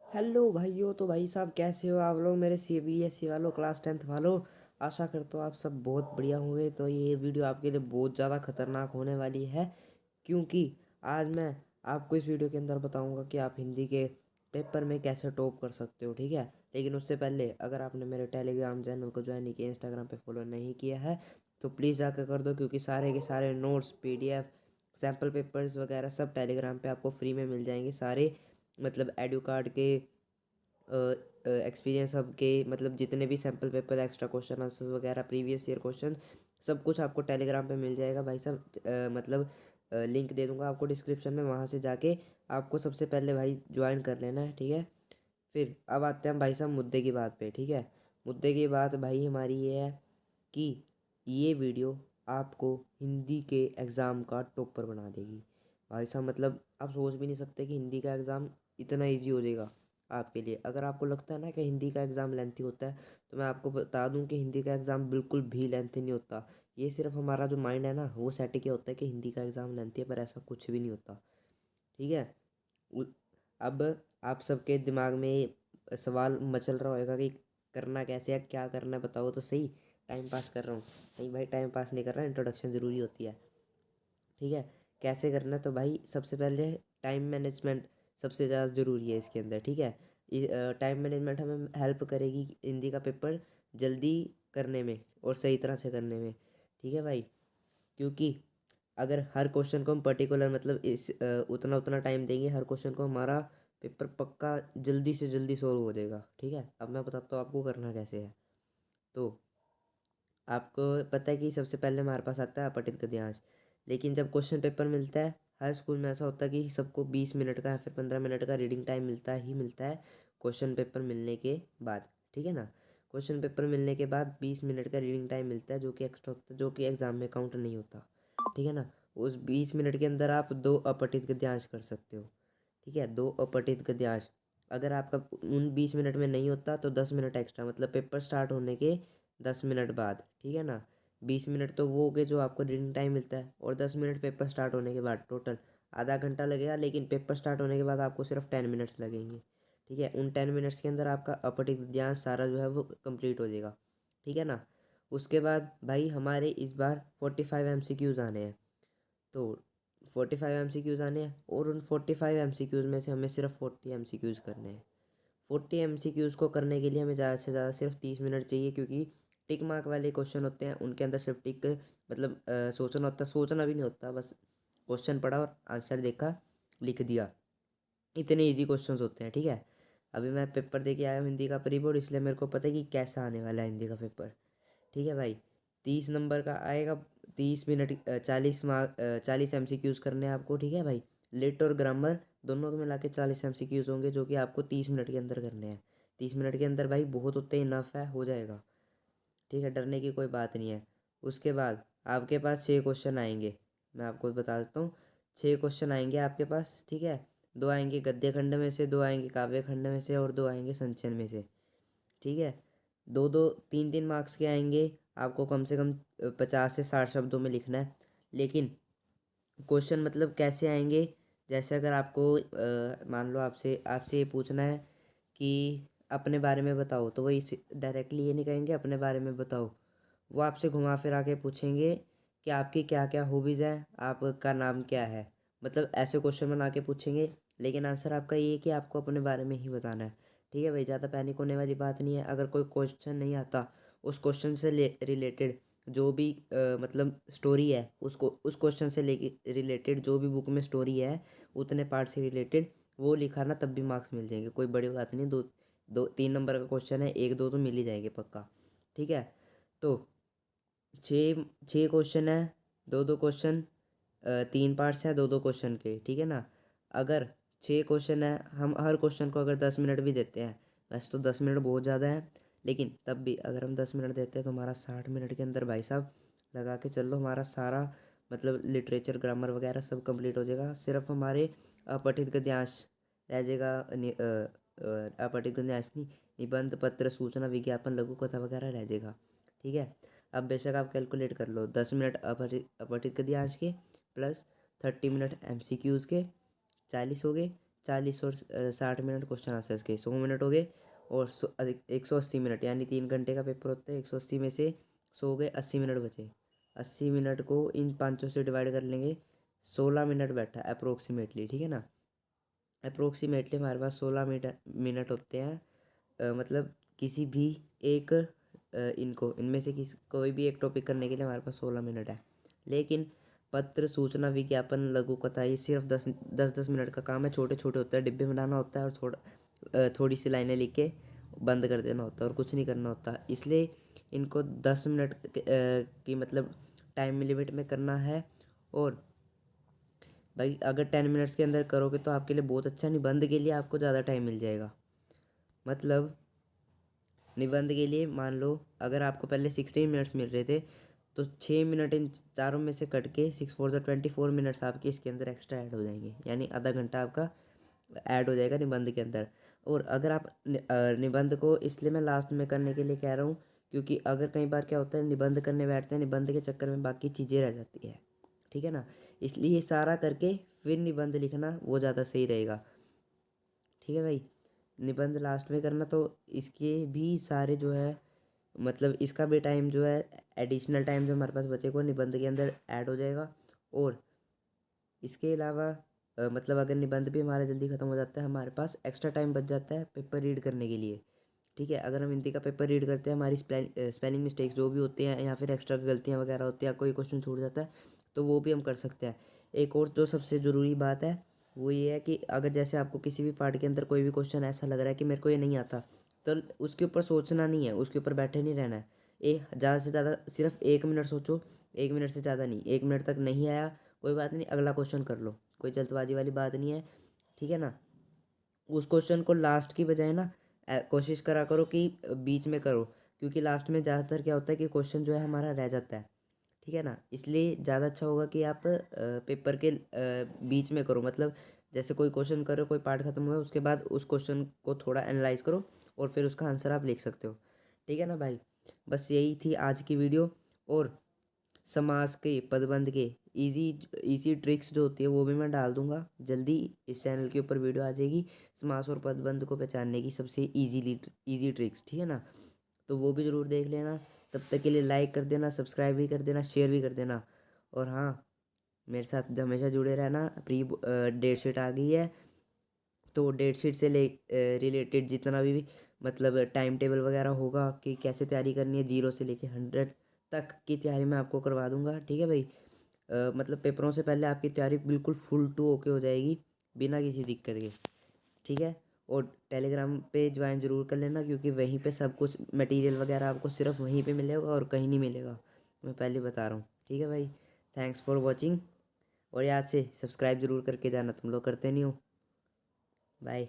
Hello भाइयों। तो भाई साहब कैसे हो आप लोग, मेरे CBSE वालों, क्लास 10th वालों। आशा करता हूँ आप सब बहुत बढ़िया होंगे। तो ये वीडियो आपके लिए बहुत ज़्यादा खतरनाक होने वाली है, क्योंकि आज मैं आपको इस वीडियो के अंदर बताऊंगा कि आप हिंदी के पेपर में कैसे टॉप कर सकते हो। ठीक है, लेकिन उससे पहले अगर आपने मेरे टेलीग्राम चैनल को ज्वाइन नहीं किया, इंस्टाग्राम पे फॉलो नहीं किया है, तो प्लीज़ जाकर कर दो, क्योंकि सारे के सारे नोट्स, PDF, सैम्पल पेपर्स वगैरह सब टेलीग्राम पे आपको फ्री में मिल जाएंगे। सारे मतलब एडू कार्ड के, एक्सपीरियंस हब के, मतलब जितने भी sample paper, extra question answers वगैरह, प्रीवियस ईयर क्वेश्चन, सब कुछ आपको टेलीग्राम पे मिल जाएगा भाई साहब। मतलब लिंक दे दूंगा आपको डिस्क्रिप्शन में, वहाँ से जाके आपको सबसे पहले भाई ज्वाइन कर लेना है। ठीक है, फिर अब आते हैं भाई साहब मुद्दे की बात पे। ठीक है, मुद्दे की बात भाई हमारी ये है कि ये वीडियो आपको हिंदी के एग्ज़ाम का टॉपर बना देगी भाई साहब। मतलब आप सोच भी नहीं सकते कि हिंदी का एग्ज़ाम इतना इजी हो जाएगा आपके लिए। अगर आपको लगता है ना कि हिंदी का एग्ज़ाम लेंथी होता है, तो मैं आपको बता दूं कि हिंदी का एग्ज़ाम बिल्कुल भी लेंथी नहीं होता। ये सिर्फ हमारा जो माइंड है ना, वो सेट किया होता है कि हिंदी का एग्ज़ाम लेंथी है, पर ऐसा कुछ भी नहीं होता। ठीक है, उ- अब आप सबके दिमाग में सवाल मचल रहा होगा कि करना कैसे है, क्या करना है, बताओ तो सही। टाइम पास कर रहा हूँ? नहीं भाई, टाइम पास नहीं कर रहा, इंट्रोडक्शन ज़रूरी होती है। ठीक है, कैसे करना है? तो भाई सबसे पहले टाइम मैनेजमेंट सबसे ज़्यादा ज़रूरी है इसके अंदर। ठीक है, टाइम मैनेजमेंट हमें हेल्प करेगी हिंदी का पेपर जल्दी करने में और सही तरह से करने में। ठीक है भाई, क्योंकि अगर हर क्वेश्चन को हम पर्टिकुलर, मतलब उतना उतना टाइम देंगे, हर क्वेश्चन को हमारा पेपर पक्का जल्दी से जल्दी सॉल्व हो जाएगा। ठीक है, अब मैं बताता हूँ आपको करना कैसे है। तो आपको पता है कि सबसे पहले हमारे पास आता है अपठित गद्यांश। लेकिन जब क्वेश्चन पेपर मिलता है, हर स्कूल में ऐसा होता है कि सबको 20 मिनट का या फिर 15 मिनट का रीडिंग टाइम मिलता है क्वेश्चन पेपर मिलने के बाद। ठीक है ना, क्वेश्चन पेपर मिलने के बाद 20 मिनट का रीडिंग टाइम मिलता है, जो कि एक्स्ट्रा होता है, जो कि एग्जाम में काउंट नहीं होता। ठीक है ना, उस 20 मिनट के अंदर आप 2 अपठित गद्यांश कर सकते हो। ठीक है, 2 अपठित गद्यांश अगर आपका उन 20 मिनट में नहीं होता, तो 10 मिनट एक्स्ट्रा, मतलब पेपर स्टार्ट होने के 10 मिनट बाद। ठीक है ना, 20 मिनट तो वो हो गए जो आपको रीडिंग टाइम मिलता है, और 10 मिनट पेपर स्टार्ट होने के बाद। टोटल आधा घंटा लगेगा, लेकिन पेपर स्टार्ट होने के बाद आपको सिर्फ 10 मिनट्स लगेंगे। ठीक है, उन 10 मिनट्स के अंदर आपका अपठित गद्यांश सारा जो है वो कंप्लीट हो जाएगा। ठीक है ना, उसके बाद भाई हमारे इस बार 45 MCQs आने हैं। तो 45 MCQs आने हैं, और उन 45 MCQs में से हमें सिर्फ 40 MCQs करने हैं। 40 MCQs को करने के लिए हमें ज़्यादा से ज़्यादा सिर्फ 30 मिनट चाहिए, क्योंकि टिक मार्क वाले क्वेश्चन होते हैं, उनके अंदर सिर्फ टिक, मतलब सोचना होता है, सोचना भी नहीं होता, बस क्वेश्चन पढ़ा और आंसर देखा, लिख दिया। इतने इजी क्वेश्चंस होते हैं। ठीक है, अभी मैं पेपर दे के आया हूँ हिंदी का प्री बोर्ड, इसलिए मेरे को पता है कि कैसा आने वाला है हिंदी का पेपर। ठीक है भाई, 30 नंबर का आएगा। 30 मिनट, 40 मार्क, 40 MCQs करने हैं आपको। ठीक है भाई, लिट और ग्रामर दोनों को मिला के 40 MCQs होंगे, जो कि आपको 30 मिनट के अंदर करने हैं। 30 मिनट के अंदर भाई बहुत होते हैं, इनफ है, हो जाएगा। ठीक है, डरने की कोई बात नहीं है। उसके बाद आपके पास 6 क्वेश्चन आएंगे, मैं आपको बता देता हूँ। 6 क्वेश्चन आएंगे आपके पास। ठीक है, 2 आएंगे गद्य खंड में से, 2 आएंगे काव्य खंड में से, और 2 आएंगे संचयन में से। ठीक है, दो दो 3-3 मार्क्स के आएंगे। आपको कम से कम 50 से 60 शब्दों में लिखना है। लेकिन क्वेश्चन मतलब कैसे आएंगे? जैसे अगर आपको मान लो आपसे आपसे ये पूछना है कि अपने बारे में बताओ, तो वही डायरेक्टली ये नहीं कहेंगे अपने बारे में बताओ। वो आपसे घुमा फिरा के पूछेंगे कि आपकी क्या क्या हॉबीज़ हैं, आपका नाम क्या है। मतलब ऐसे क्वेश्चन बना के पूछेंगे, लेकिन आंसर आपका ये है कि आपको अपने बारे में ही बताना है। ठीक है भाई, ज़्यादा पैनिक होने वाली बात नहीं है। अगर कोई क्वेश्चन नहीं आता, उस क्वेश्चन से रिलेटेड जो भी मतलब स्टोरी है, उसको उस क्वेश्चन से लेके रिलेटेड जो भी बुक में स्टोरी है, उतने पार्ट से रिलेटेड वो लिखा ना, तब भी मार्क्स मिल जाएंगे। कोई बड़ी बात नहीं, दो दो 3 नंबर का क्वेश्चन है, एक दो तो मिल ही जाएंगे पक्का। ठीक है, तो छः छः क्वेश्चन है, दो दो क्वेश्चन, 3 पार्ट्स हैं दो दो क्वेश्चन के। ठीक है ना, अगर 6 क्वेश्चन है, हम हर क्वेश्चन को अगर 10 मिनट भी देते हैं, वैसे तो 10 मिनट बहुत ज़्यादा है, लेकिन तब भी अगर हम 10 मिनट देते हैं, तो हमारा 60 मिनट के अंदर भाई साहब लगा के चल लो, हमारा सारा मतलब लिटरेचर, ग्रामर वगैरह सब कंप्लीट हो जाएगा। सिर्फ हमारे अपठित गद्यांश रह जाएगा, अपठित गद्यांश नहीं, निबंध, पत्र, सूचना, विज्ञापन, लघु कथा वगैरह रह जाएगा। ठीक है, अब बेशक आप कैलकुलेट कर लो, 10 मिनट अपठित गद्यांश के प्लस 30 मिनट MCQs के, 40 हो गए। 40 और 60 मिनट क्वेश्चन आंसर्स के, 100 मिनट हो गए। और 180 मिनट, यानी 3 घंटे का पेपर होता है। 180 में से 100 गए, 80 मिनट बचे। 80 मिनट को इन 5 से डिवाइड कर लेंगे, 16 मिनट बैठा अप्रोक्सीमेटली, ठीक है ना। अप्रोक्सीमेटली हमारे पास 16 मिनट होते हैं। मतलब किसी भी एक इनमें से किसी कोई भी एक टॉपिक करने के लिए हमारे पास 16 मिनट है। लेकिन पत्र, सूचना, विज्ञापन, लघु कथा ये सिर्फ 10-10 मिनट का काम है। छोटे छोटे होते हैं, डिब्बे बनाना होता है और थोड़ी सी लाइनें लिख के बंद कर देना होता है और कुछ नहीं करना होता। इसलिए इनको 10 मिनट की मतलब टाइम लिमिट में करना है। और भाई अगर 10 मिनट्स के अंदर करोगे तो आपके लिए बहुत अच्छा, निबंध के लिए आपको ज़्यादा टाइम मिल जाएगा। मतलब निबंध के लिए मान लो अगर आपको पहले 16 मिनट्स मिल रहे थे, तो 6 मिनट इन चारों में से कट के 6 4 24 मिनट्स आपके इसके अंदर एक्स्ट्रा ऐड हो जाएंगे, यानी आधा घंटा आपका ऐड हो जाएगा निबंध के अंदर। और अगर आप निबंध को इसलिए मैं लास्ट में करने के लिए कह रहा हूँ, क्योंकि अगर कई बार क्या होता है निबंध करने बैठते हैं, निबंध के चक्कर में बाकी चीज़ें रह जाती है, ठीक है ना। इसलिए ये सारा करके फिर निबंध लिखना वो ज़्यादा सही रहेगा, ठीक है भाई। निबंध लास्ट में करना, तो इसके भी सारे जो है मतलब इसका भी टाइम जो है, एडिशनल टाइम जो हमारे पास बचेगा निबंध के अंदर ऐड हो जाएगा। और इसके अलावा मतलब अगर निबंध भी हमारा जल्दी ख़त्म हो जाता है, हमारे पास एक्स्ट्रा टाइम बच जाता है पेपर रीड करने के लिए, ठीक है। अगर हम हिंदी का पेपर रीड करते हैं, हमारी स्पेलिंग मिस्टेक्स जो भी होती हैं या फिर एक्स्ट्रा गलतियाँ वगैरह होती हैं, कोई क्वेश्चन छूट जाता है, तो वो भी हम कर सकते हैं। एक और जो सबसे ज़रूरी बात है वो ये है कि अगर जैसे आपको किसी भी पार्ट के अंदर कोई भी क्वेश्चन ऐसा लग रहा है कि मेरे को ये नहीं आता, तो उसके ऊपर सोचना नहीं है, उसके ऊपर बैठे नहीं रहना है। ज़्यादा से ज़्यादा सिर्फ 1 मिनट सोचो, 1 मिनट से ज़्यादा नहीं। 1 मिनट तक नहीं आया कोई बात नहीं, अगला क्वेश्चन कर लो, कोई जल्दबाजी वाली बात नहीं है, ठीक है ना। उस क्वेश्चन को लास्ट की बजाय ना कोशिश करा करो कि बीच में करो, क्योंकि लास्ट में ज़्यादातर क्या होता है कि क्वेश्चन जो है हमारा रह जाता है, ठीक है ना। इसलिए ज़्यादा अच्छा होगा कि आप पेपर के बीच में करो। मतलब जैसे कोई क्वेश्चन करो, कोई पार्ट खत्म हुआ है, उसके बाद उस क्वेश्चन को थोड़ा एनालाइज करो और फिर उसका आंसर आप लिख सकते हो, ठीक है ना भाई। बस यही थी आज की वीडियो। और समास के, पदबंध के इजी इजी ट्रिक्स जो होती है वो भी मैं डाल दूंगा जल्दी। इस चैनल के ऊपर वीडियो आ जाएगी समास और पदबंध को पहचानने की सबसे इजी ट्रिक्स, ठीक है ना। तो वो भी ज़रूर देख लेना। तब तक के लिए लाइक कर देना, सब्सक्राइब भी कर देना, शेयर भी कर देना। और हाँ, मेरे साथ हमेशा जुड़े रहना। प्री डेट शीट आ गई है, तो डेट शीट से रिलेटेड जितना भी मतलब टाइम टेबल वगैरह होगा कि कैसे तैयारी करनी है, 0 से लेके 100 तक की तैयारी मैं आपको करवा दूंगा, ठीक है भाई। मतलब पेपरों से पहले आपकी तैयारी बिल्कुल फुल टू ओके हो जाएगी बिना किसी दिक्कत के, ठीक है। और टेलीग्राम पे ज्वाइन ज़रूर कर लेना, क्योंकि वहीं पे सब कुछ मटेरियल वगैरह आपको सिर्फ वहीं पे मिलेगा और कहीं नहीं मिलेगा, मैं पहले बता रहा हूँ, ठीक है भाई। Thanks for watching. और याद से सब्सक्राइब ज़रूर करके जाना, तुम लोग करते नहीं हो। बाय।